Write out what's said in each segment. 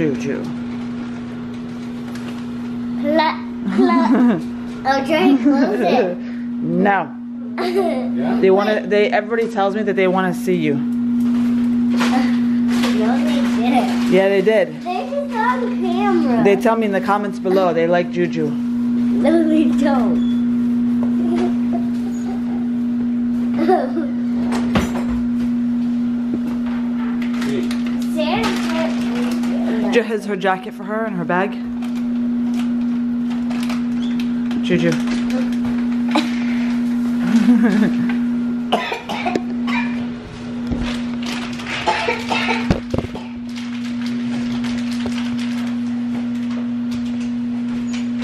Juju. I'll try and close it. No. Everybody tells me that they want to see you. No, they didn't. Yeah, they did. They just on camera. They tell me in the comments below they like Juju. No, they don't. Juju has her jacket for her and her bag. Juju.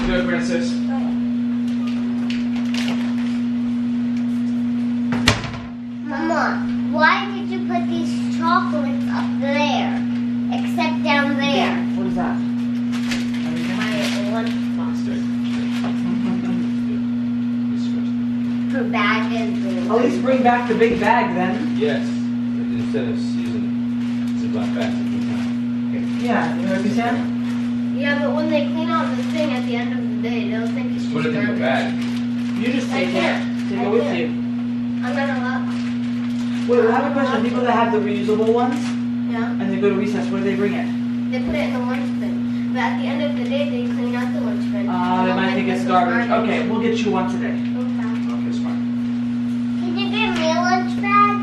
Good, princess. Mama, why did you put these chocolates up there? Except down there. What is that? My lunchbox. Her bag is blue. At least bring back the big bag then. Yes. Instead of using black bags. Yeah, you know what I'm saying? Yeah, but when they clean out the thing at the end of the day, they'll think it's just Put it in the bag. You just I take it. can't. Take I it with can't. you. I'm gonna look. Wait, I have a question. People that have the reusable ones Yeah. and they go to recess, where do they bring it? They put it in the lunch bin. But at the end of the day, they clean out the lunch bin. They might think it's garbage. Okay, we'll get you one today. Okay. Okay, it's fine. Can you give me a lunch bag?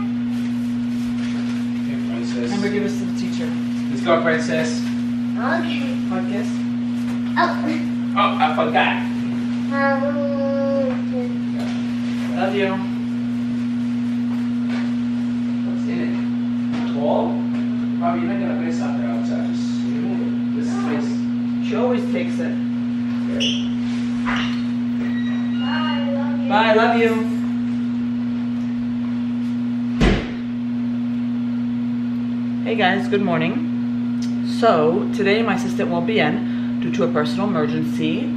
Okay, princess. Amber, give us to the teacher. Let's go, princess. Okay. Hug kiss. Oh. Oh, I forgot. Love you. What's in it? Ball? Probably you're not gonna play soccer outside. Just remove it. This space. She always takes it. Bye, love you. Bye, love you. Hey guys, good morning. So, today my assistant won't be in due to a personal emergency.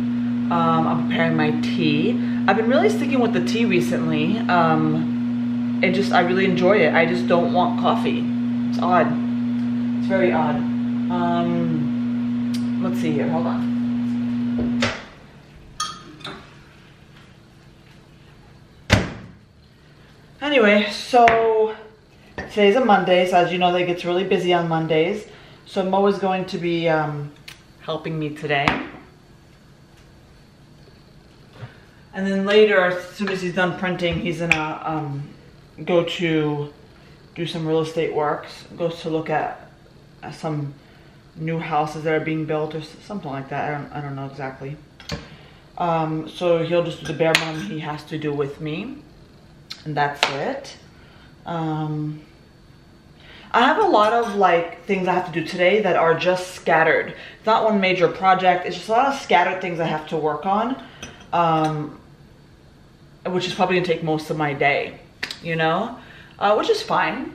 I'm preparing my tea. I've been really sticking with the tea recently. I really enjoy it. I just don't want coffee. It's odd. It's very odd. Let's see here, hold on. Anyway, so today's a Monday, so as you know, that gets really busy on Mondays. So Mo is going to be helping me today. And then later, as soon as he's done printing, he's gonna go to do some real estate works. Goes to look at some new houses that are being built or something like that. I don't know exactly. So he'll just do the bare minimum he has to do with me. And that's it. I have a lot of like things I have to do today that are just scattered. It's not one major project. It's just a lot of scattered things I have to work on, which is probably gonna take most of my day, you know, which is fine.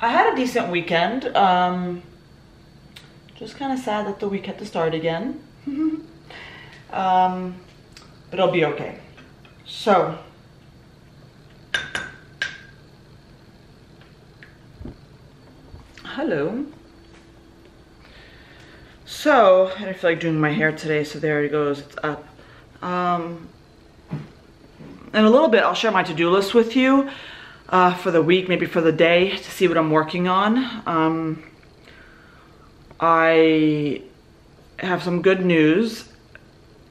I had a decent weekend. Just kind of sad that the week had to start again, but it'll be okay. So. Hello. So, I didn't feel like doing my hair today, so there it goes, it's up. In a little bit, I'll share my to-do list with you for the week, maybe for the day, to see what I'm working on. I have some good news.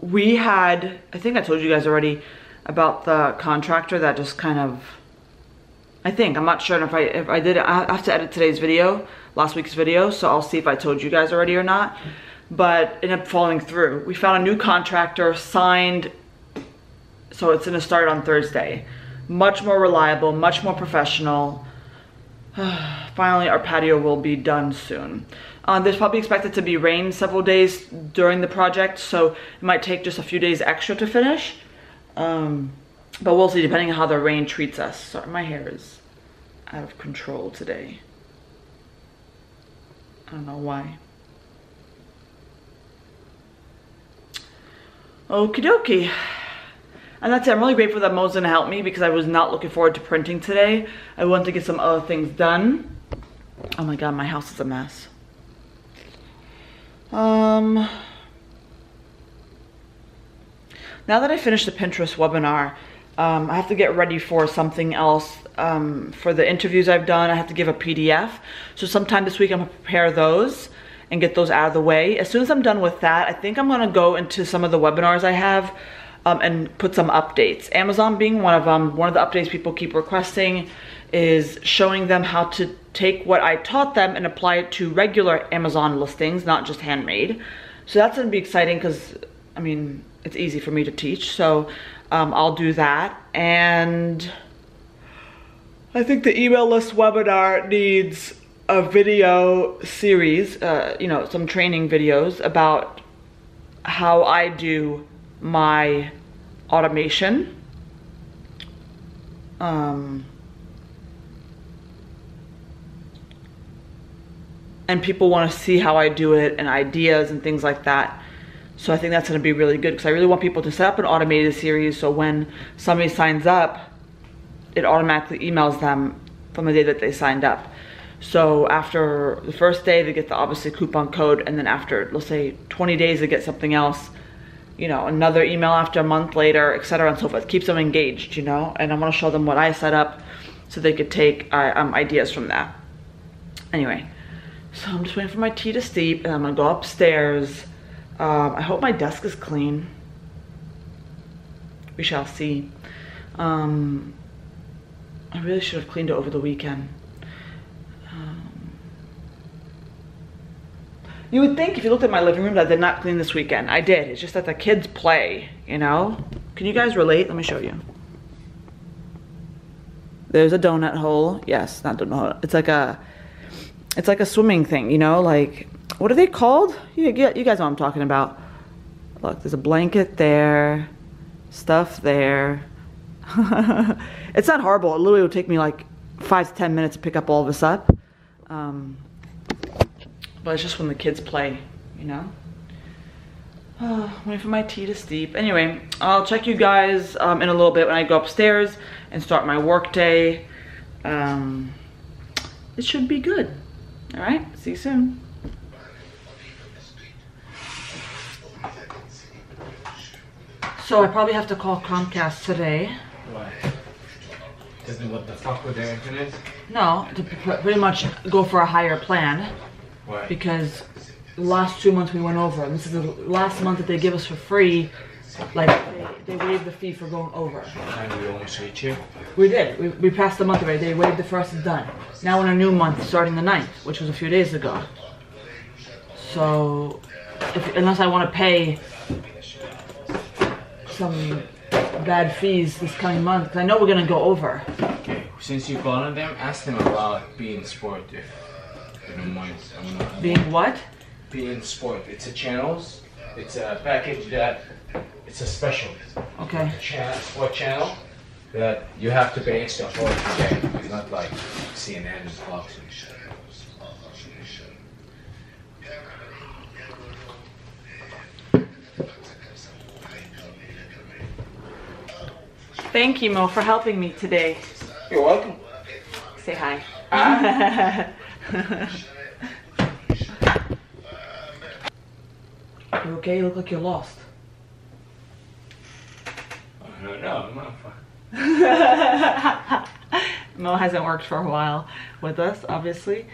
We had, I think I told you guys already about the contractor that just kind of, I'm not sure if I did it. I have to edit today's video, last week's video, so I'll see if I told you guys already or not. But it ended up falling through. We found a new contractor, signed, so it's gonna start on Thursday. Much more reliable, much more professional. Finally, our patio will be done soon. There's probably expected to be rain several days during the project, so it might take just a few days extra to finish. But we'll see, depending on how the rain treats us. Sorry, my hair is out of control today. I don't know why. Okie dokie. And that's it. I'm really grateful that Mo's gonna help me because I was not looking forward to printing today. I wanted to get some other things done. Oh my god, my house is a mess. Now that I finished the Pinterest webinar, I have to get ready for something else. For the interviews I've done, I have to give a PDF. So sometime this week I'm gonna prepare those and get those out of the way. As soon as I'm done with that, I think I'm gonna go into some of the webinars I have and put some updates. Amazon being one of them. One of the updates people keep requesting is showing them how to take what I taught them and apply it to regular Amazon listings, not just handmade. So that's gonna be exciting because, I mean, it's easy for me to teach. So I'll do that. And I think the email list webinar needs a video series, you know, some training videos about how I do my automation. And people want to see how I do it and ideas and things like that. So I think that's going to be really good because I really want people to set up an automated series so when somebody signs up, it automatically emails them from the day that they signed up. So after the first day, they get the obviously coupon code, and then after, let's say 20 days, they get something else, you know, another email after a month later, etc. and so forth. Keeps them engaged, you know, and I want to show them what I set up so they could take ideas from that. Anyway, so I'm just waiting for my tea to steep, and I'm gonna go upstairs. I hope my desk is clean. We shall see. I really should have cleaned it over the weekend. You would think if you looked at my living room that I did not clean this weekend. I did. It's just that the kids play, you know? Can you guys relate? Let me show you. There's a donut hole. Yes, not donut hole. It's like a swimming thing, you know? Like, what are they called? You guys know what I'm talking about. Look, there's a blanket there. Stuff there. It's not horrible. It literally would take me like 5 to 10 minutes to pick up all of this up. But it's just when the kids play, you know? Waiting for my tea to steep. Anyway, I'll check you guys in a little bit when I go upstairs and start my work day. It should be good. All right, see you soon. So I probably have to call Comcast today. Why? What the fuck with their internet? No, to pretty much go for a higher plan. Why? Because the last 2 months we went over, and this is the last month that they give us for free. Like, they waived the fee for going over. And we almost reached you? We did. We passed the month already. They waived the first and done. Now we're in a new month starting the 9th, which was a few days ago. So, unless I want to pay some bad fees this coming month, because I know we're going to go over. Okay, since you're calling them, ask them about being sport if you don't mind. Being what? Being sport. It's a channels. It's a package that, it's a special. Okay. Sport channel that you have to pay extra for to get. It's not like CNN and Fox and shit. Thank you, Mo, for helping me today. You're welcome. Say hi. You okay? You look like you're lost. No, I'm not fine. Mo hasn't worked for a while with us, obviously.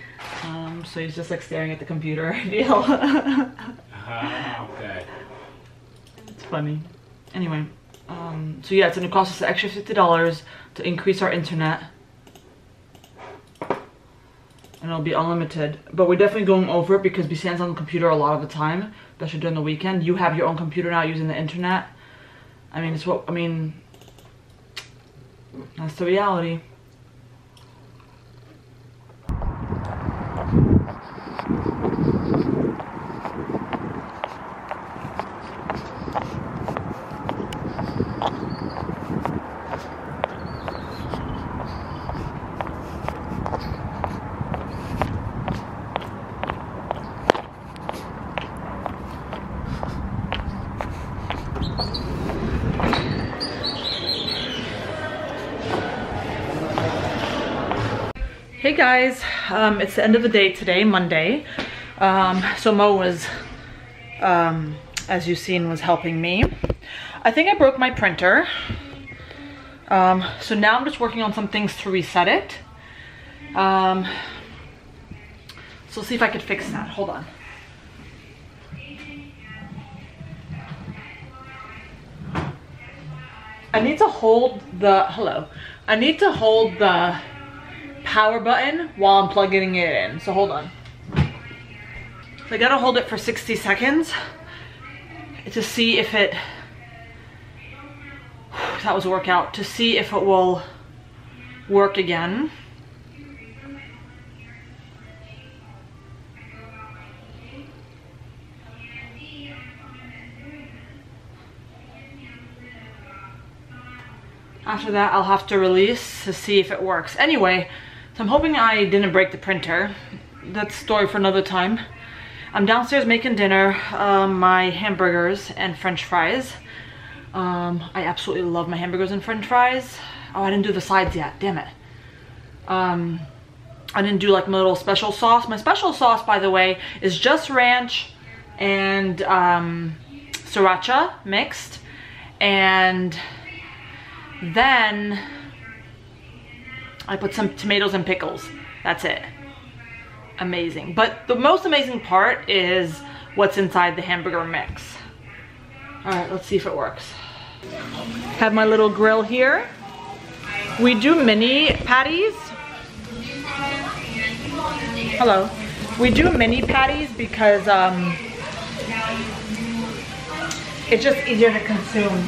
So he's just like staring at the computer deal. Okay. It's funny. Anyway, so yeah, it's gonna cost us an extra $50 to increase our internet. And it'll be unlimited. But we're definitely going over it because we stand on the computer a lot of the time, especially during the weekend. You have your own computer now using the internet. I mean, that's the reality. Hey guys, it's the end of the day today, Monday. So Mo was as you've seen, was helping me. I think I broke my printer. So now I'm just working on some things to reset it. So let's see if I could fix that. Hold on. I need to hold the, I need to hold the power button while I'm plugging it in. So hold on. So I gotta hold it for 60 seconds to see if it, that was a workout, to see if it will work again. After that, I'll have to release to see if it works. Anyway, so I'm hoping I didn't break the printer. That's a story for another time. I'm downstairs making dinner, my hamburgers and french fries. I absolutely love my hamburgers and french fries. Oh, I didn't do the sides yet, damn it. I didn't do like my little special sauce. My special sauce, by the way, is just ranch and sriracha mixed. And then I put some tomatoes and pickles. That's it. Amazing. But the most amazing part is what's inside the hamburger mix. All right, let's see if it works. Have my little grill here. We do mini patties. Hello. We do mini patties because it's just easier to consume.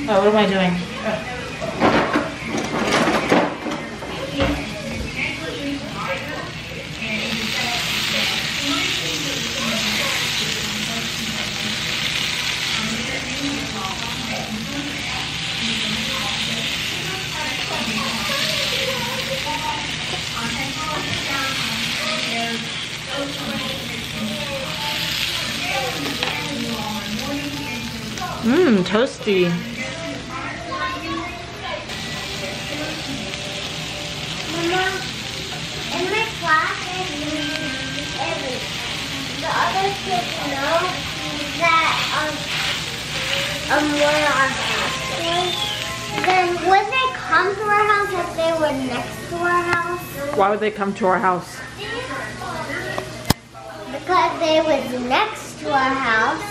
Oh, what am I doing? Oh. Toasty. Mama, in my classes, the other kids know that where our house was. Then would they come to our house if they were next to our house? Why would they come to our house? Because they was next to our house.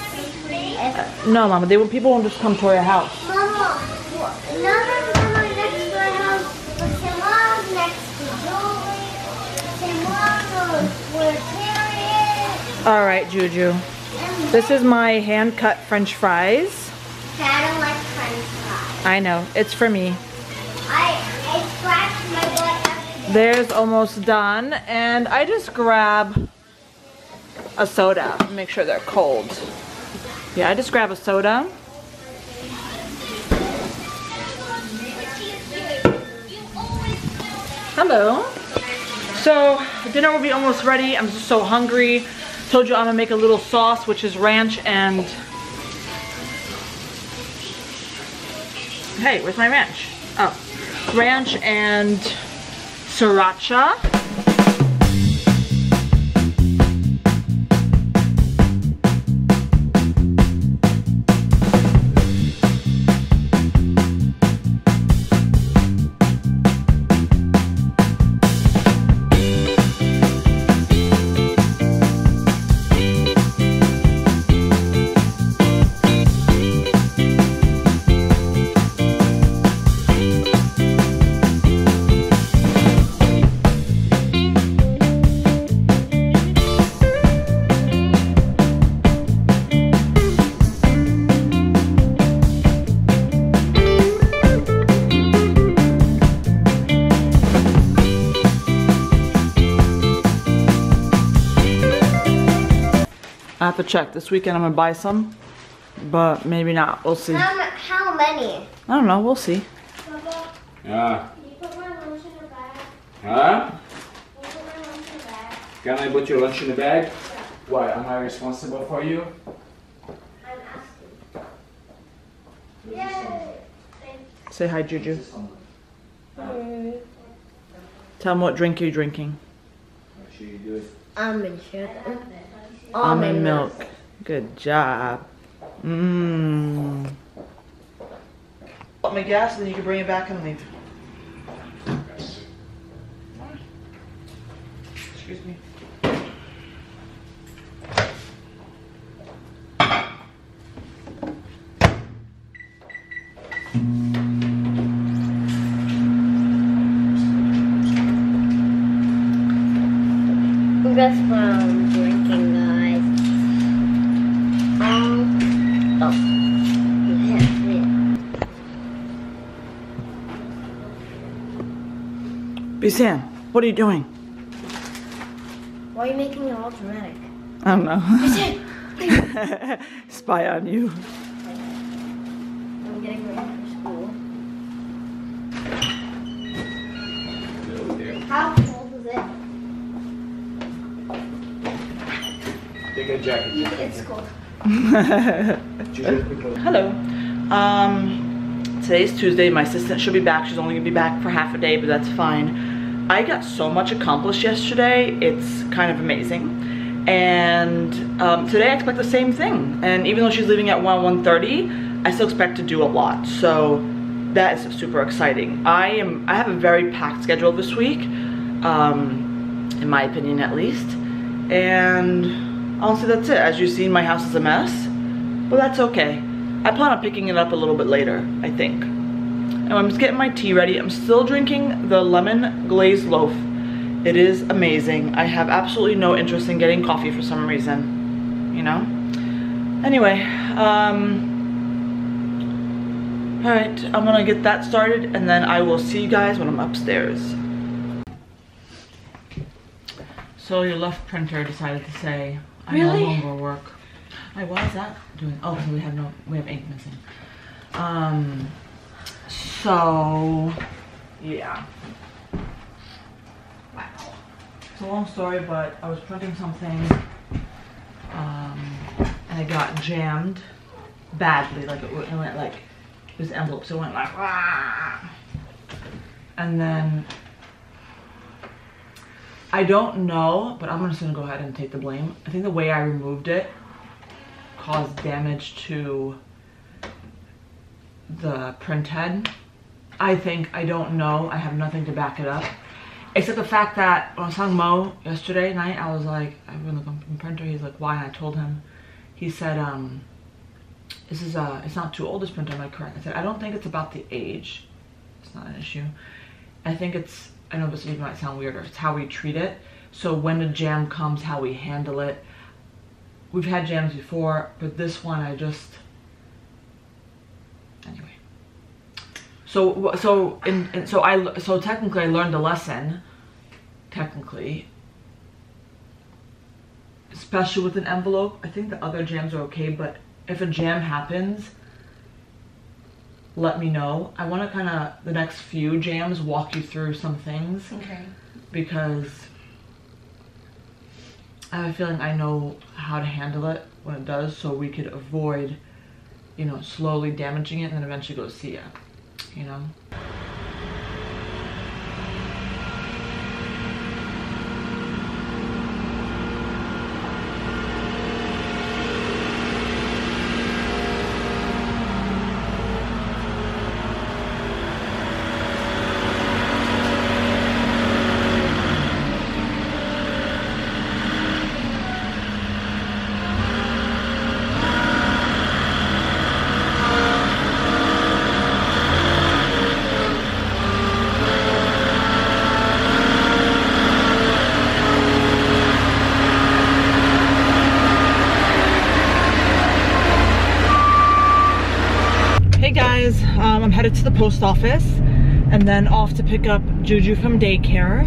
No, Mama, people won't just come to our house. Mama, none of them are next to our house. But Samon's next to Julie. Samon where Terry is. All right, Juju. This is my hand-cut French fries. I don't like French fries. I know, it's for me. I scratched my butt every day. There's almost done, and I just grab a soda. Make sure they're cold. Yeah, I just grab a soda. Hello. So dinner will be almost ready. I'm just so hungry. Told you I'm gonna make a little sauce, which is ranch and, hey, where's my ranch? Oh, ranch and sriracha. I have to check. This weekend I'm gonna buy some, but maybe not. We'll see. How many? I don't know. We'll see. Papa, Yeah. can you put my lunch in the bag? Huh? Can you put my lunch in the bag? Can I put your lunch in the bag? Why? Am I responsible for you? I'm asking. Yay! Say hi, Juju. Tell them what drink you're drinking. Make sure you do it. Almond sugar. Almond milk. Good job. Mmm. Put my gas and then you can bring it back and leave. Excuse me. That's what I'm drinking, guys. Sam, what are you doing? Why are you making it all dramatic? I don't know. Spy on you. I'm getting ready for school. How cold is it? Take a jacket. It's cold. Hello. Today's Tuesday. My assistant should be back. She's only gonna be back for half a day, but that's fine. I got so much accomplished yesterday. It's kind of amazing. And today I expect the same thing. And even though she's leaving at 1:30, I still expect to do a lot. So that is super exciting. I have a very packed schedule this week, in my opinion at least. And honestly, that's it. As you've seen, my house is a mess, but that's okay. I plan on picking it up a little bit later, I think. And I'm just getting my tea ready. I'm still drinking the lemon glazed loaf. It is amazing. I have absolutely no interest in getting coffee for some reason, you know? Anyway, all right, I'm gonna get that started and then I will see you guys when I'm upstairs. So your left printer decided to say, I no longer work. Wait, why is that doing? Oh, because we have ink missing. So yeah. Wow. It's a long story, but I was printing something, and it got jammed badly. Like it went like this envelope, so it went like, Wah! And then I don't know, but I'm just gonna go ahead and take the blame. I think the way I removed it caused damage to the print head. I don't know. I have nothing to back it up. Except the fact that when I was telling Mo yesterday night, I was like, I'm gonna look on the printer. He's like, why? And I told him. He said, it's not too old, this printer, am I correct? I said, I don't think it's about the age. It's not an issue. I think it's, I know this might sound weird, or it's how we treat it. So when a jam comes, how we handle it. We've had jams before, but this one anyway. So technically I learned a lesson, technically, especially with an envelope. I think the other jams are okay, but if a jam happens, let me know. I want to kind of, the next few jams, walk you through some things. Okay. Because I have a feeling I know how to handle it when it does, so we could avoid, you know, slowly damaging it and then eventually go see ya, you know? I'm headed to the post office and then off to pick up Juju from daycare.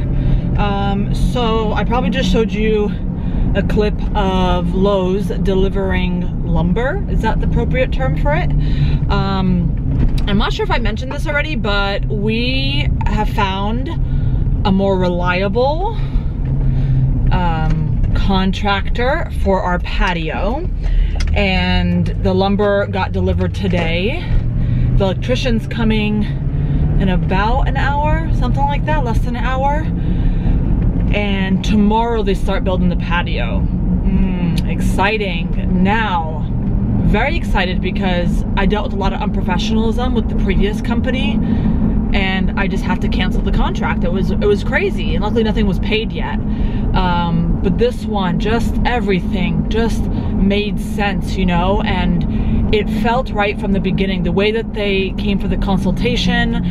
So I probably just showed you a clip of Lowe's delivering lumber. Is that the appropriate term for it? I'm not sure if I mentioned this already, but we have found a more reliable contractor for our patio, and the lumber got delivered today. The electrician's coming in about an hour, something like that, less than an hour. And tomorrow they start building the patio. exciting. Now, very excited because I dealt with a lot of unprofessionalism with the previous company, and I just had to cancel the contract. It was crazy, and luckily nothing was paid yet. But this one, just everything just made sense, you know, and it felt right from the beginning. The way that they came for the consultation,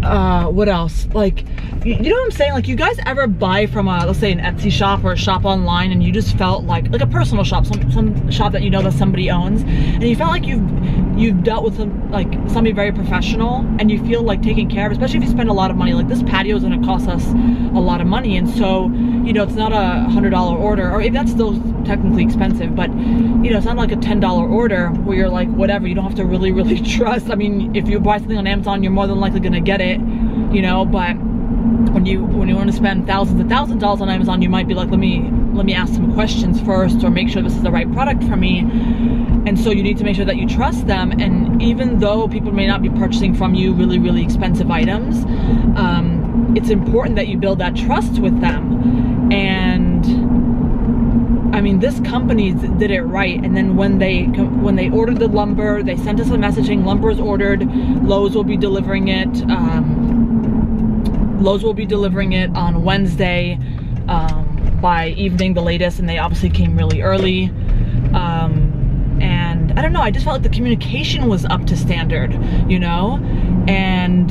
what else? Like, you know what I'm saying? Like, you guys ever buy from a, let's say, an Etsy shop or a shop online, and you just felt like a personal shop, some shop that you know that somebody owns, and you felt like you've dealt with somebody very professional, and you feel like taken care of, especially if you spend a lot of money. Like, this patio is going to cost us a lot of money, and so, you know, it's not a $100 order, or that's still technically expensive, but, you know, it's not like a $10 order where you're like, whatever, you don't have to really trust. I mean, if you buy something on Amazon, you're more than likely going to get it, you know, but when you want to spend thousands and thousands of dollars on Amazon, you might be like, let me ask some questions first, or make sure this is the right product for me. And so you need to make sure that you trust them. And even though people may not be purchasing from you really expensive items, it's important that you build that trust with them. And I mean, this company did it right. And then when they ordered the lumber, they sent us a messaging: lumber is ordered, Lowe's will be delivering it. Lowe's will be delivering it on Wednesday by evening, the latest, and they obviously came really early. And I don't know, I just felt like the communication was up to standard, you know? And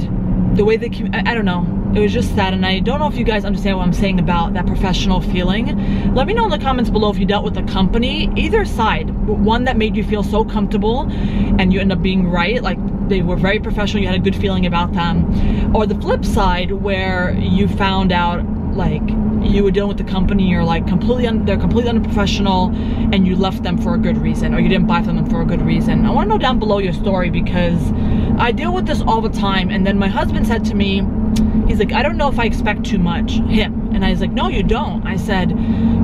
the way I don't know, it was just that. And I don't know if you guys understand what I'm saying about that professional feeling. Let me know in the comments below if you dealt with a company, either side, one that made you feel so comfortable and you end up being right, like they were very professional, you had a good feeling about them, or the flip side where you found out like you were dealing with the company, you're like they're completely unprofessional, and you left them for a good reason, or you didn't buy from them for a good reason. I want to know down below your story, because I deal with this all the time. And then my husband said to me, he's like, I don't know if I expect too much, him. And I was like, no, you don't. I said,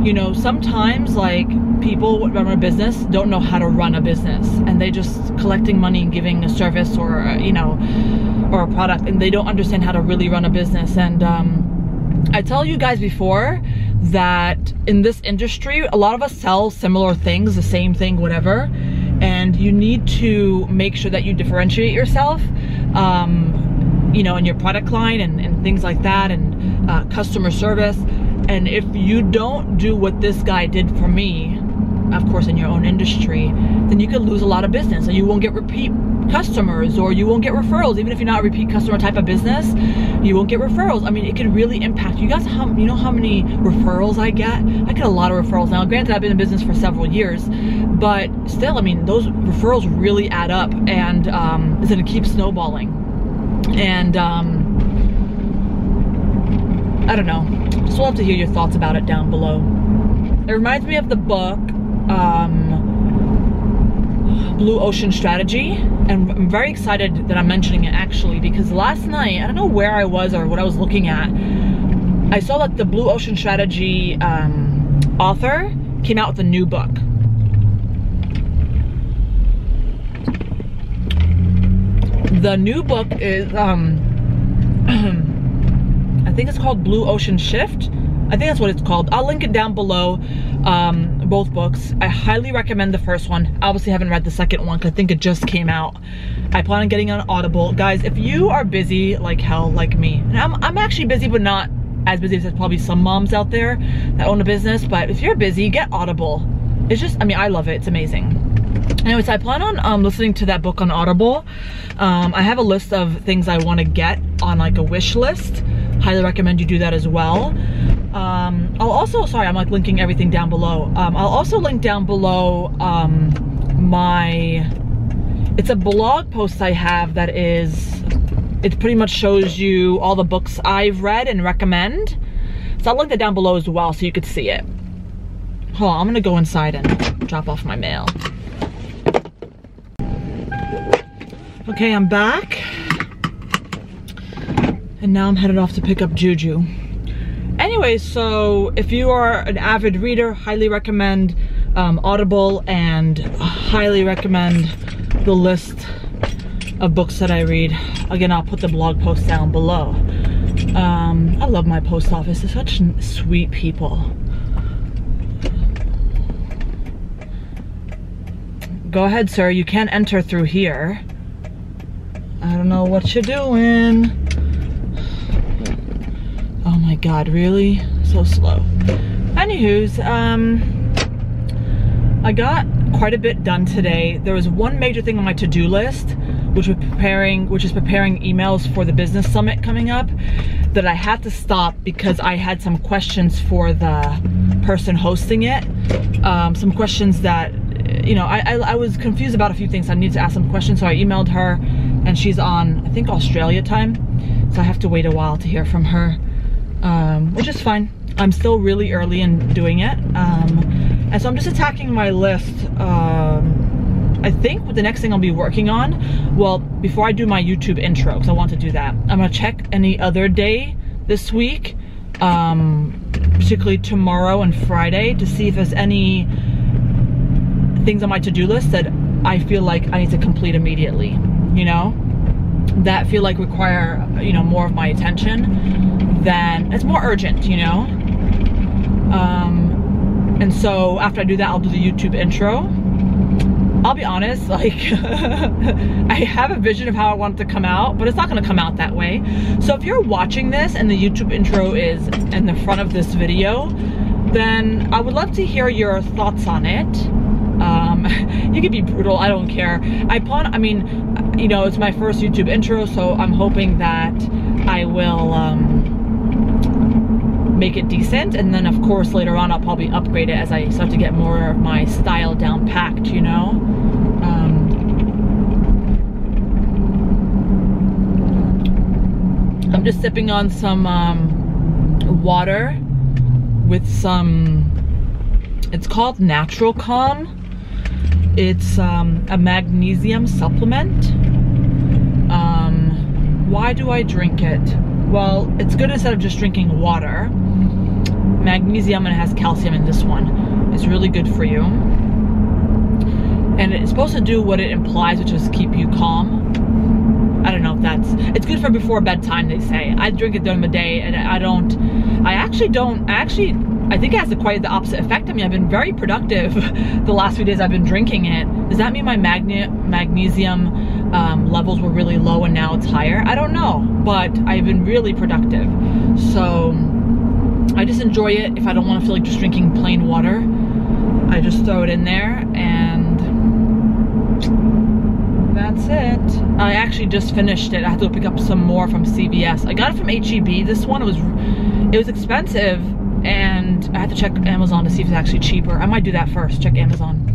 you know, sometimes like people who run a business don't know how to run a business, and they just collecting money and giving a service, or you know, or a product, and they don't understand how to really run a business. And I tell you guys before that in this industry, a lot of us sell similar things, the same thing, whatever, and you need to make sure that you differentiate yourself, you know, in your product line and things like that, and customer service. And if you don't do what this guy did for me, of course, in your own industry, then you could lose a lot of business, and you won't get repeat customers, or you won't get referrals. Even if you're not a repeat customer type of business, you won't get referrals. I mean, it can really impact you guys. You know how many referrals I get? I get a lot of referrals now. Granted, I've been in business for several years, but still, I mean, those referrals really add up, and it's gonna keep snowballing. And I don't know, just love to hear your thoughts about it down below. It reminds me of the book Blue Ocean Strategy, and I'm very excited that I'm mentioning it, actually, because last night, I don't know where I was or what I was looking at, I saw that the Blue Ocean Strategy author came out with a new book. The new book is I think it's called Blue Ocean Shift. I think that's what it's called. I'll link it down below, both books. I highly recommend the first one. I obviously haven't read the second one because I think it just came out. I plan on getting on Audible. Guys, if you are busy like hell, like me, and I'm actually busy, but not as busy as probably some moms out there that own a business, but if you're busy, get Audible. It's just, I mean, I love it. It's amazing. Anyways, I plan on listening to that book on Audible. I have a list of things I want to get on like a wish list. Highly recommend you do that as well. I'll also, sorry, I'm like linking everything down below. I'll also link down below it's a blog post I have that it pretty much shows you all the books I've read and recommend. So I'll link that down below as well so you could see it. Hold on, I'm gonna go inside and drop off my mail. Okay, I'm back. And now I'm headed off to pick up Juju. Anyway, so if you are an avid reader, highly recommend Audible, and highly recommend the list of books that I read. Again, I'll put the blog post down below. I love my post office. They're such sweet people. go ahead, sir, you can enter through here. I don't know what you're doing. Oh my God, really? So slow. Anywho's, I got quite a bit done today. There was one major thing on my to-do list, which is preparing emails for the business summit coming up, that I had to stop because I had some questions for the person hosting it. Some questions that, you know, I was confused about a few things. I needed to ask some questions, so I emailed her, and she's on, I think, Australia time, so I have to wait a while to hear from her, which is fine. I'm still really early in doing it, and so I'm just attacking my list. I think the next thing I'll be working on, well, before I do my YouTube intro, because I want to do that, I'm gonna check any other day this week, particularly tomorrow and Friday, to see if there's any things on my to-do list that I feel like I need to complete immediately, you know, that feel like require, you know, more of my attention. Then it's more urgent, you know. And so after I do that, I'll do the YouTube intro. I'll be honest, like, I have a vision of how I want it to come out, but it's not gonna come out that way. So if you're watching this and the YouTube intro is in the front of this video, then I would love to hear your thoughts on it. You can be brutal, I don't care. I mean, you know, it's my first YouTube intro, so I'm hoping that I will make it decent, and then of course later on I'll probably upgrade it as I start to get more of my style down packed, you know. I'm just sipping on some water with some, it's called Natural Calm. It's a magnesium supplement. Why do I drink it? Well, it's good instead of just drinking water. Magnesium, and it has calcium in this one. It's really good for you. And it's supposed to do what it implies, which is keep you calm. I don't know if it's good for before bedtime, they say. I drink it during the day, and I think it has quite the opposite effect on me. I've been very productive the last few days I've been drinking it. Does that mean my magnesium levels were really low and now it's higher? I don't know, but I've been really productive. So I just enjoy it. If I don't want to feel like just drinking plain water, I just throw it in there, and that's it. I actually just finished it. I have to pick up some more from CVS. I got it from HEB. This one, it was expensive, and I had to check Amazon to see if it's actually cheaper. I might do that first, check Amazon.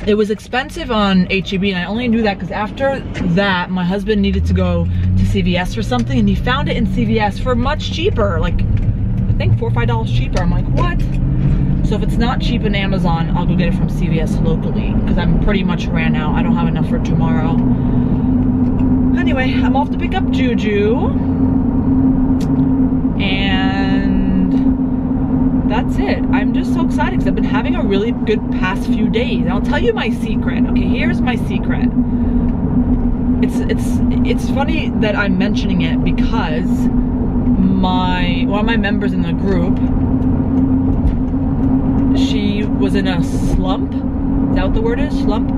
It was expensive on HEB, and I only knew that because after that, my husband needed to go to CVS for something, and he found it in CVS for much cheaper, like, I think $4 or $5 cheaper. I'm like, what? So if it's not cheap in Amazon, I'll go get it from CVS locally, because I'm pretty much ran out. I don't have enough for tomorrow. Anyway, I'm off to pick up Juju. And that's it. I'm just so excited because I've been having a really good past few days. And I'll tell you my secret. Okay, here's my secret. It's funny that I'm mentioning it because one of my members in the group, she was in a slump. Is that what the word is? Slump?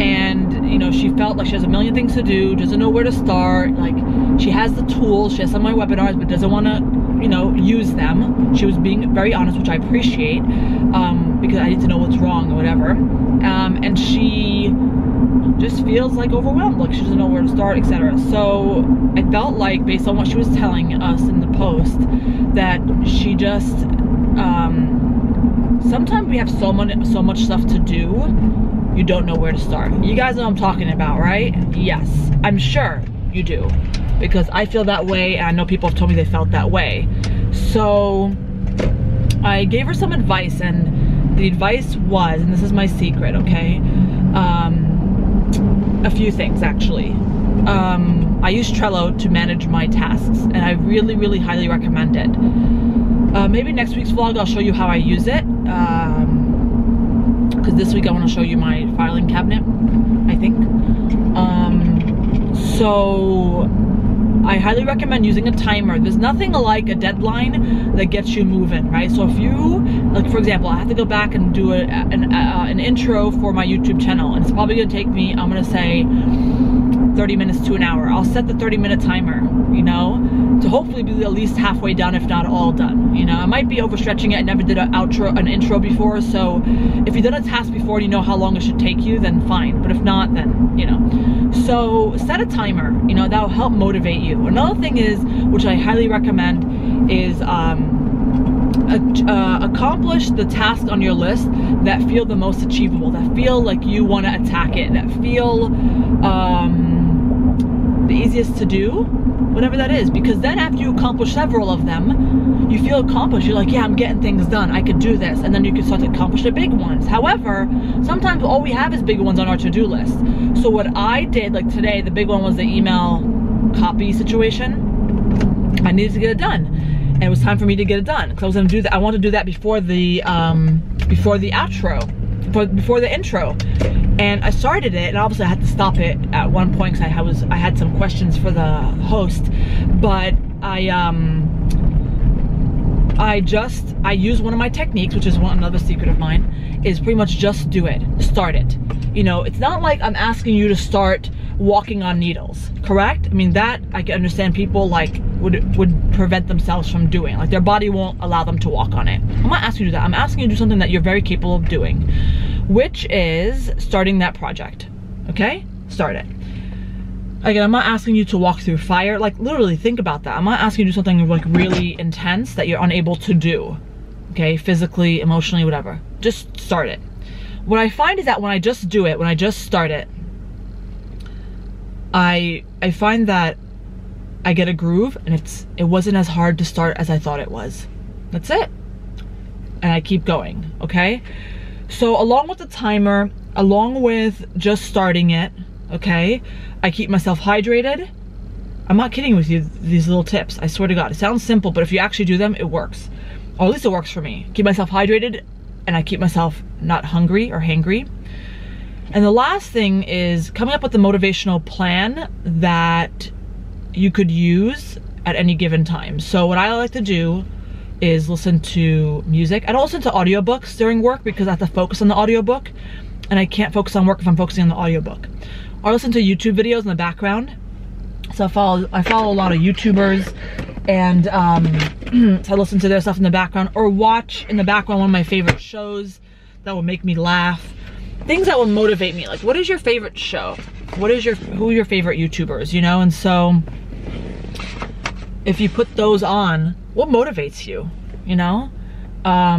And, you know, she felt like she has a million things to do, doesn't know where to start. Like, she has the tools, she has some of my webinars, but doesn't want to, you know, use them. She was being very honest, which I appreciate, because I need to know what's wrong or whatever. And she just feels like overwhelmed, like she doesn't know where to start, etc. So I felt like, based on what she was telling us in the post, that she just, sometimes we have so much stuff to do, you don't know where to start. You guys know what I'm talking about, right? Yes, I'm sure you do, because I feel that way, and I know people have told me they felt that way. So I gave her some advice, and the advice was, and this is my secret, okay? A few things, actually. I use Trello to manage my tasks, and I really, really highly recommend it. Maybe next week's vlog I'll show you how I use it, because this week I want to show you my filing cabinet, I think. So I highly recommend using a timer. There's nothing like a deadline that gets you moving, right? So if you, like for example, I have to go back and do an intro for my YouTube channel, and it's probably gonna take me, I'm gonna say 30 minutes to an hour. I'll set the 30-minute timer, you know, to hopefully be at least halfway done, if not all done. You know, I might be overstretching it. I never did an intro before, so if you've done a task before and you know how long it should take you, then fine. But if not, then, you know. So set a timer, you know, that'll help motivate you. Another thing is, which I highly recommend, is accomplish the tasks on your list that feel the most achievable, that feel like you want to attack it, that feel the easiest to do, whatever that is, because then after you accomplish several of them, you feel accomplished. You're like, yeah, I'm getting things done, I could do this, and then you can start to accomplish the big ones. However, sometimes all we have is big ones on our to-do list. So what I did, like today, the big one was the email copy situation. I needed to get it done, and it was time for me to get it done, because I was gonna do that. I wanted to do that before the outro, before the intro. And I started it, and obviously I had to stop it at one point because I had some questions for the host. But I use one of my techniques, which is another secret of mine, is pretty much just do it, start it. You know, it's not like I'm asking you to start walking on needles, correct? I mean, that I can understand people like would prevent themselves from doing, like their body won't allow them to walk on it. I'm not asking you to do that. I'm asking you to do something that you're very capable of doing, which is starting that project. Okay, start it. Again, I'm not asking you to walk through fire. Like, literally think about that. I'm not asking you to do something like really intense that you're unable to do, okay, physically, emotionally, whatever. Just start it. What I find is that when I just do it, when I just start it, I find that I get a groove, and it wasn't as hard to start as I thought it was. That's it. And I keep going, okay? So along with the timer, along with just starting it, okay, I keep myself hydrated. I'm not kidding with you, these little tips. I swear to God, it sounds simple, but if you actually do them, it works. Or at least it works for me. Keep myself hydrated, and I keep myself not hungry or hangry. And the last thing is coming up with a motivational plan that you could use at any given time. So what I like to do is listen to music. I don't listen to audiobooks during work because I have to focus on the audiobook, and I can't focus on work if I'm focusing on the audiobook. Or listen to YouTube videos in the background. So I follow a lot of YouTubers, and so I listen to their stuff in the background, or watch in the background one of my favorite shows that will make me laugh. Things that will motivate me. Like, what is your favorite show? Who are your favorite YouTubers, you know? And so if you put those on, what motivates you, you know? I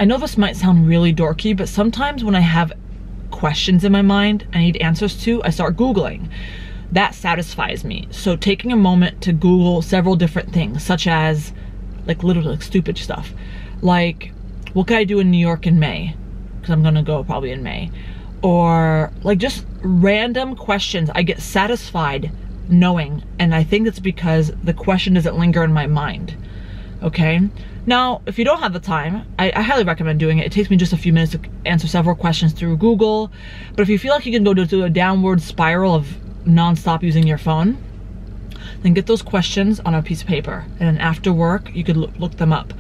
know this might sound really dorky, but sometimes when I have questions in my mind I need answers to, I start Googling. That satisfies me. So taking a moment to Google several different things, such as, like, literally like stupid stuff. Like, what can I do in New York in May? Because I'm gonna go probably in May. Or like just random questions. I get satisfied knowing, and I think it's because the question doesn't linger in my mind. Okay, now if you don't have the time, I highly recommend doing it. It takes me just a few minutes to answer several questions through Google. But if you feel like you can go to a downward spiral of non-stop using your phone, then get those questions on a piece of paper, and then after work you could look them up.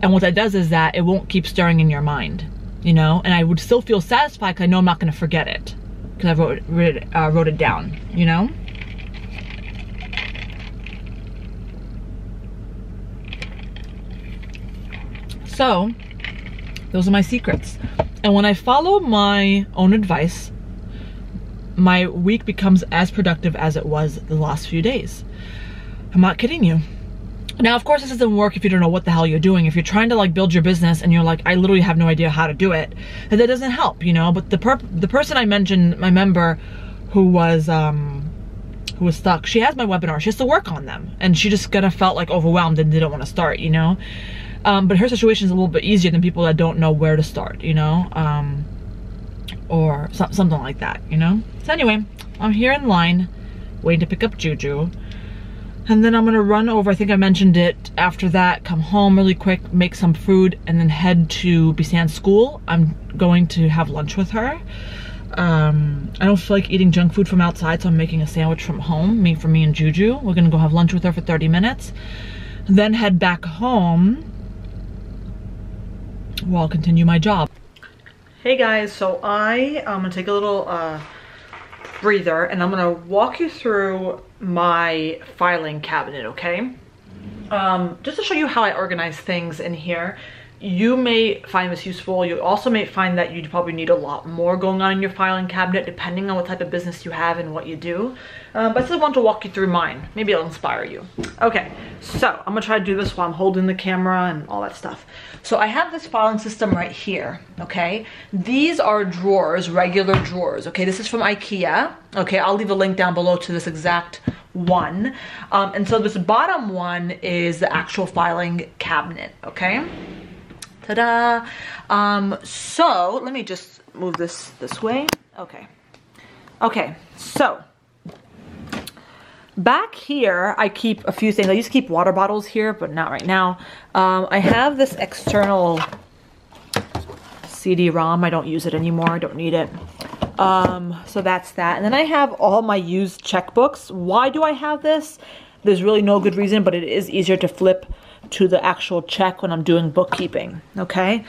And what that does is that it won't keep stirring in your mind, you know, and I would still feel satisfied because I know I'm not going to forget it because I wrote it down, you know. So those are my secrets, and when I follow my own advice, my week becomes as productive as it was the last few days. I'm not kidding you. Now, of course, this doesn't work if you don't know what the hell you're doing. If you're trying to like build your business and you're like, I literally have no idea how to do it, then that doesn't help, you know. But the person I mentioned, my member who was stuck, she has my webinar. She has to work on them, and she just kind of felt like overwhelmed and didn't want to start, you know. But her situation is a little bit easier than people that don't know where to start, you know, or something like that, you know. So anyway, I'm here in line waiting to pick up Juju. And then I'm gonna run over, I think I mentioned it, after that, come home really quick, make some food, and then head to Bisan's school. I'm going to have lunch with her. I don't feel like eating junk food from outside, so I'm making a sandwich from home, for me and Juju. We're gonna go have lunch with her for 30 minutes, then head back home while I'll continue my job. Hey guys, so I'm gonna take a little breather and I'm gonna walk you through my filing cabinet, okay? Just to show you how I organize things in here. You may find this useful. You also may find that you probably need a lot more going on in your filing cabinet depending on what type of business you have and what you do. But I still want to walk you through mine. Maybe it'll inspire you. Okay, so I'm gonna try to do this while I'm holding the camera and all that stuff. So I have this filing system right here, okay? These are drawers, regular drawers, okay? This is from IKEA, okay? I'll leave a link down below to this exact one. And so this bottom one is the actual filing cabinet, okay? Ta-da! So let me just move this way. Okay. Okay, so back here I keep a few things. I used to keep water bottles here, but not right now. I have this external CD-ROM. I don't use it anymore. I don't need it. So that's that. And then I have all my used checkbooks. Why do I have this? There's really no good reason, but it is easier to flip to the actual check when I'm doing bookkeeping, okay?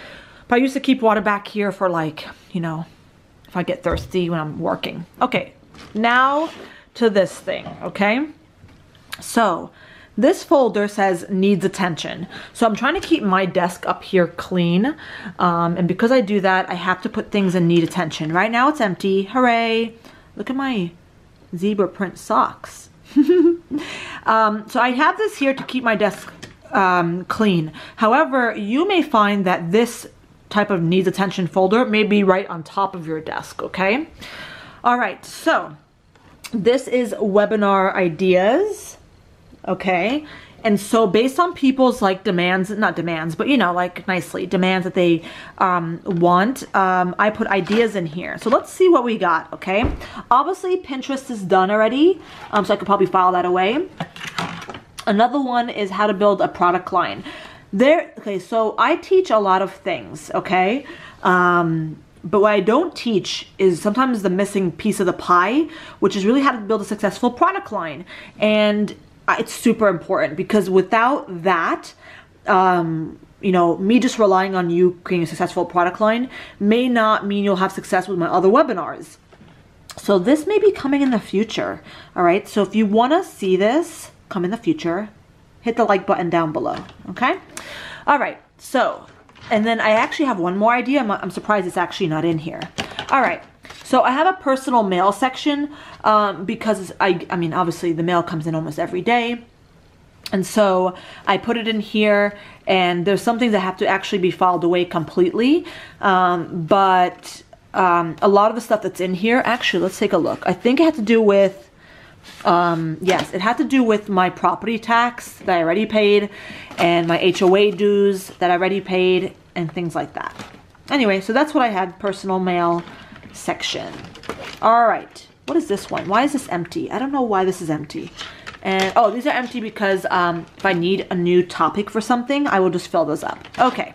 But I used to keep water back here for, like, you know, if I get thirsty when I'm working. Okay, now to this thing, okay? So this folder says needs attention. So I'm trying to keep my desk up here clean. And because I do that, I have to put things in need attention. Right now it's empty, hooray. Look at my zebra print socks. So I have this here to keep my desk clean. However, you may find that this type of needs attention folder may be right on top of your desk, okay? All right, so this is webinar ideas, okay? And so based on people's like demands, not demands, but you know, like nicely, demands that they want, I put ideas in here. So let's see what we got, okay? Obviously Pinterest is done already, so I could probably file that away. Another one is how to build a product line. Okay, so I teach a lot of things, okay? But what I don't teach is sometimes the missing piece of the pie, which is really how to build a successful product line. And it's super important because without that, you know, me just relying on you creating a successful product line may not mean you'll have success with my other webinars. So this may be coming in the future, all right? So if you wanna see this come in the future, hit the like button down below, okay? All right, so, and then I actually have one more idea. I'm surprised it's actually not in here. All right, so I have a personal mail section because I mean, obviously the mail comes in almost every day. And so I put it in here and there's some things that have to actually be filed away completely. But a lot of the stuff that's in here, actually, let's take a look. I think it had to do with, yes, it had to do with my property tax that I already paid and my HOA dues that I already paid and things like that. Anyway, so that's what I had, personal mail section. All right, what is this one? Why is this empty? I don't know why this is empty. And, oh, these are empty because if I need a new topic for something, I will just fill those up. Okay.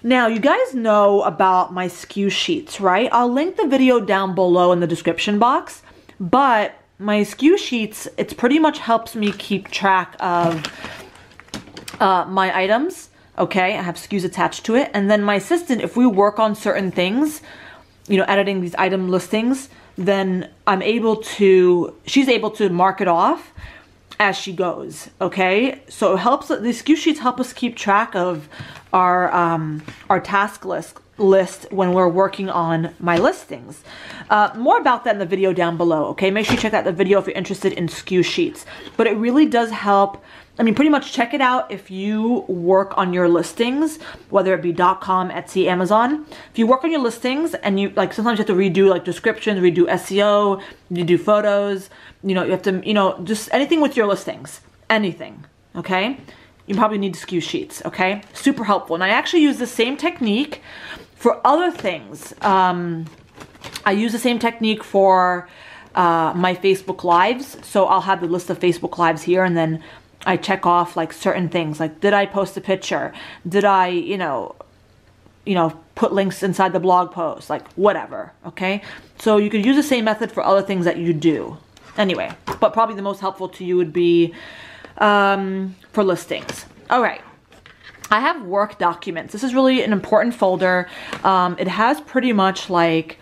Now, you guys know about my SKU sheets, right? I'll link the video down below in the description box, but my SKU sheets, it pretty much helps me keep track of my items, okay? I have SKUs attached to it. And then my assistant, if we work on certain things, you know, editing these item listings, then she's able to mark it off as she goes, okay? So it helps, the SKU sheets help us keep track of our task list when we're working on my listings. More about that in the video down below, okay? Make sure you check out the video if you're interested in SKU sheets. But it really does help. I mean, pretty much check it out if you work on your listings, whether it be .com, Etsy, Amazon. If you work on your listings and you, like, sometimes you have to redo, like, descriptions, redo SEO, you do photos, you know, you have to, you know, just anything with your listings, anything, okay? You probably need SKU sheets, okay? Super helpful. And I actually use the same technique for other things. I use the same technique for my Facebook Lives. So I'll have the list of Facebook Lives here and then I check off like certain things, like did I post a picture? Did I, you know, put links inside the blog post, like whatever, okay? So you could use the same method for other things that you do. Anyway, but probably the most helpful to you would be for listings. All right. I have work documents. This is really an important folder. It has pretty much like,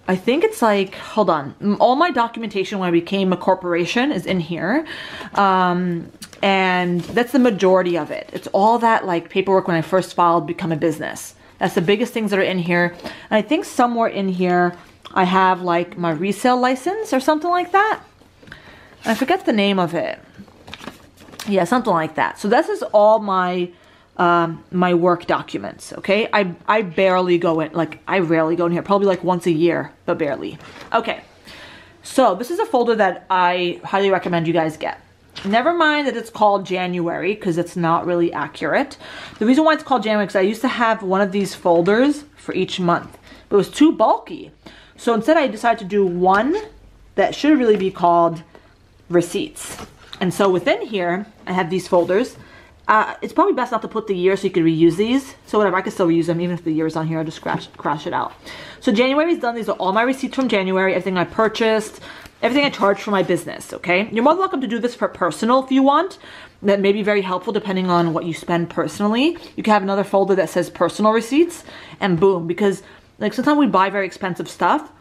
I think it's like, hold on. All my documentation when I became a corporation is in here. And that's the majority of it. It's all that like paperwork when I first filed become a business. That's the biggest things that are in here. And I think somewhere in here, I have like my resale license or something like that. I forget the name of it. Yeah, something like that. So this is all my my work documents, okay? I barely go in, like I rarely go in here, probably like once a year, but barely. Okay, so this is a folder that I highly recommend you guys get. Never mind that it's called January, because it's not really accurate. The reason why it's called January is I used to have one of these folders for each month, but it was too bulky. So instead I decided to do one that should really be called Receipts. And so within here, I have these folders. It's probably best not to put the year so you could reuse these. So whatever, I can still reuse them even if the year is on here. I'll just crash it out. So January is done. These are all my receipts from January, everything I purchased, everything I charged for my business, okay? You're more than welcome to do this for personal if you want. That may be very helpful depending on what you spend personally. You can have another folder that says personal receipts and boom, because like sometimes we buy very expensive stuff.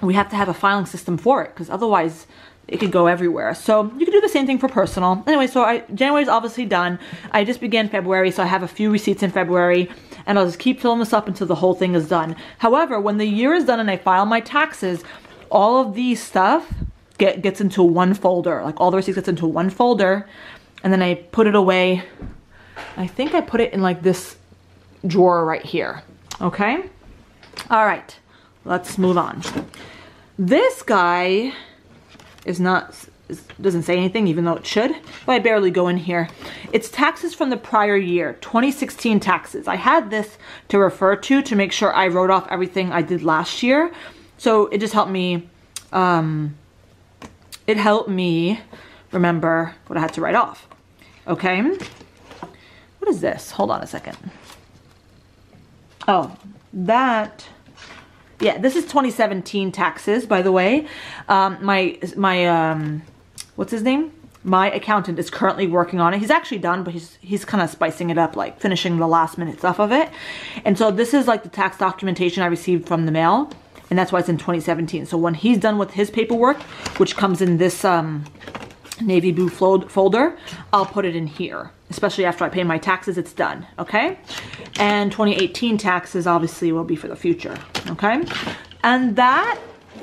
We have to have a filing system for it because otherwise it could go everywhere. So you can do the same thing for personal. Anyway, so January is obviously done. I just began February, so I have a few receipts in February, and I'll just keep filling this up until the whole thing is done. However, when the year is done and I file my taxes, all of these stuff gets into one folder. Like all the receipts gets into one folder, and then I put it away. I think I put it in like this drawer right here. Okay? All right, let's move on. This guy doesn't say anything, even though it should, but I barely go in here. It's taxes from the prior year, 2016 taxes. I had this to refer to make sure I wrote off everything I did last year. So it just helped me, remember what I had to write off. Okay. What is this? Hold on a second. Oh, yeah, this is 2017 taxes, by the way. What's his name? My accountant is currently working on it. He's actually done, but he's kind of spicing it up, like finishing the last minute stuff of it. And so this is like the tax documentation I received from the mail, and that's why it's in 2017. So when he's done with his paperwork, which comes in this navy blue folder, I'll put it in here. Especially after I pay my taxes, it's done, okay? And 2018 taxes obviously will be for the future, okay? And that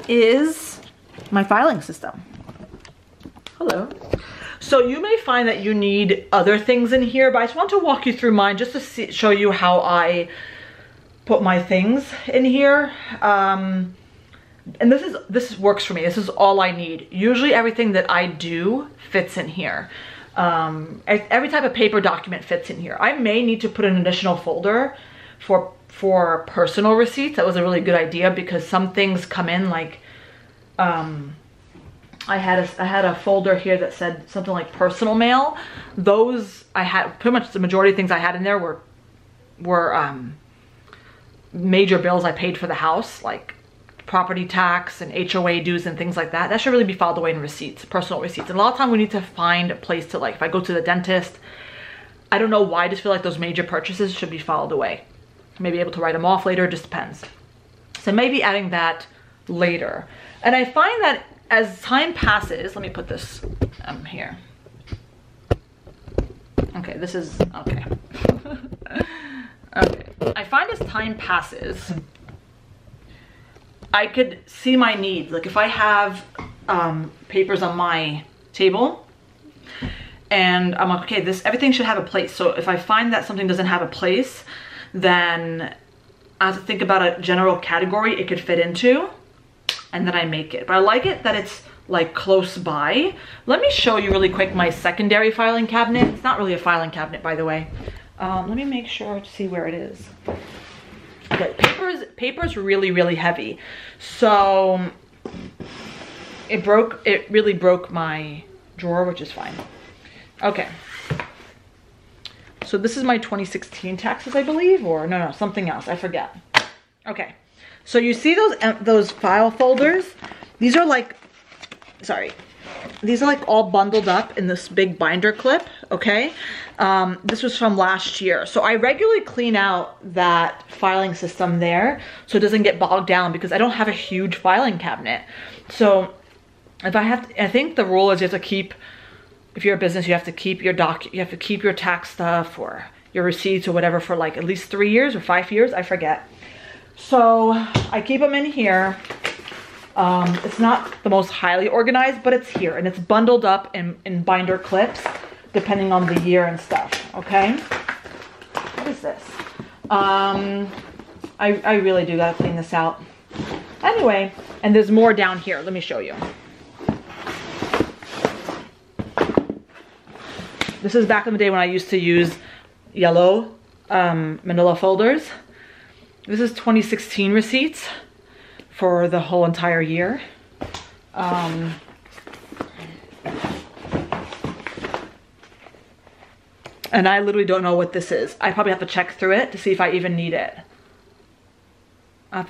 is my filing system. Hello. So you may find that you need other things in here, but I just want to walk you through mine just to show you how I put my things in here. And this works for me. This is all I need. Usually everything that I do fits in here. Every type of paper document fits in here. I may need to put an additional folder for personal receipts. That was a really good idea because some things come in like, I had a folder here that said something like personal mail. Those I had, pretty much the majority of things I had in there were major bills I paid for the house, like property tax and HOA dues and things like that. That should really be filed away in receipts, personal receipts. And a lot of time we need to find a place to, like, if I go to the dentist, I don't know why, I just feel like those major purchases should be filed away. I may be able to write them off later, it just depends. So maybe adding that later. And I find that as time passes, let me put this here. Okay, this is, okay. Okay, I find as time passes, I could see my needs. Like if I have papers on my table and I'm like, okay, everything should have a place. So if I find that something doesn't have a place, then I have to think about a general category it could fit into, and then I make it. But I like it that it's like close by. Let me show you really quick my secondary filing cabinet. It's not really a filing cabinet, by the way. Let me make sure to see where it is. Okay, paper's really, really heavy. So it really broke my drawer, which is fine. Okay. So this is my 2016 taxes, I believe, or no, something else. I forget. Okay. So you see those file folders? These are like, these are like all bundled up in this big binder clip, okay? This was from last year. So I regularly clean out that filing system there so it doesn't get bogged down because I don't have a huge filing cabinet. So if I think the rule is you have to keep, if you're a business, you have to keep your you have to keep your tax stuff or your receipts or whatever for like at least 3 years or 5 years, I forget. So I keep them in here. It's not the most highly organized, but it's here and it's bundled up in binder clips depending on the year and stuff, okay? What is this? I really do gotta clean this out. Anyway, and there's more down here. Let me show you. This is back in the day when I used to use yellow manila folders. This is 2016 receipts for the whole entire year. And I literally don't know what this is. I probably have to check through it to see if I even need it. I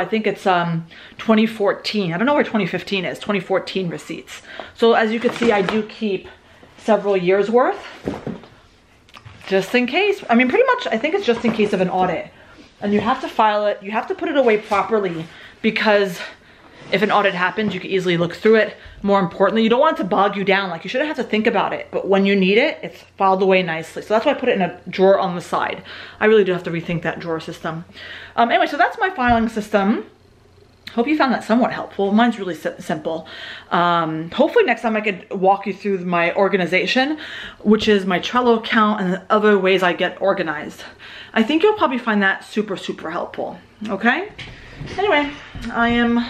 think it's 2014. I don't know where 2015 is. 2014 receipts. So as you can see, I do keep several years worth. Just in case. I mean, pretty much, I think it's just in case of an audit. And you have to file it, you have to put it away properly because if an audit happens, you can easily look through it. More importantly, you don't want it to bog you down. Like you shouldn't have to think about it, but when you need it, it's filed away nicely. So that's why I put it in a drawer on the side. I really do have to rethink that drawer system. Anyway, so that's my filing system. Hope you found that somewhat helpful. Mine's really simple. Hopefully next time I could walk you through my organization, which is my Trello account and other ways I get organized. I think you'll probably find that super, super helpful, okay? Anyway, I am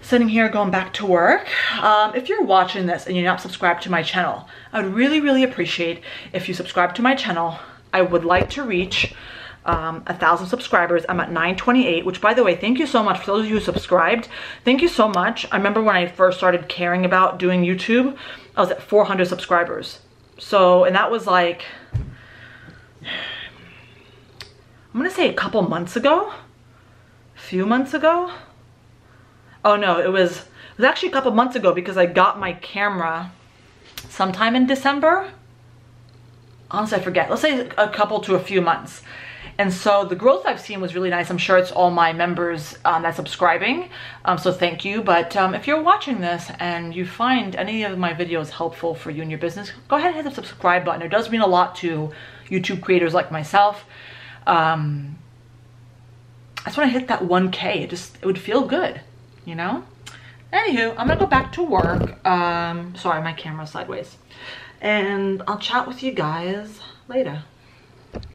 sitting here going back to work. If you're watching this and you're not subscribed to my channel, I would really, really appreciate if you subscribe to my channel. I would like to reach 1,000 subscribers. I'm at 928, which by the way, thank you so much for those of you who subscribed. Thank you so much. I remember when I first started caring about doing YouTube, I was at 400 subscribers. So, and that was like, I'm gonna say a couple months ago, a few months ago. Oh no, it was actually a couple months ago because I got my camera sometime in December. Honestly, I forget. Let's say a couple to a few months. And so the growth I've seen was really nice. I'm sure it's all my members that's subscribing. So thank you. But if you're watching this and you find any of my videos helpful for you and your business, go ahead and hit the subscribe button. It does mean a lot to YouTube creators like myself. I just want to hit that 1K. It would feel good, you know? Anywho, I'm gonna go back to work. Sorry, my camera's sideways. And I'll chat with you guys later.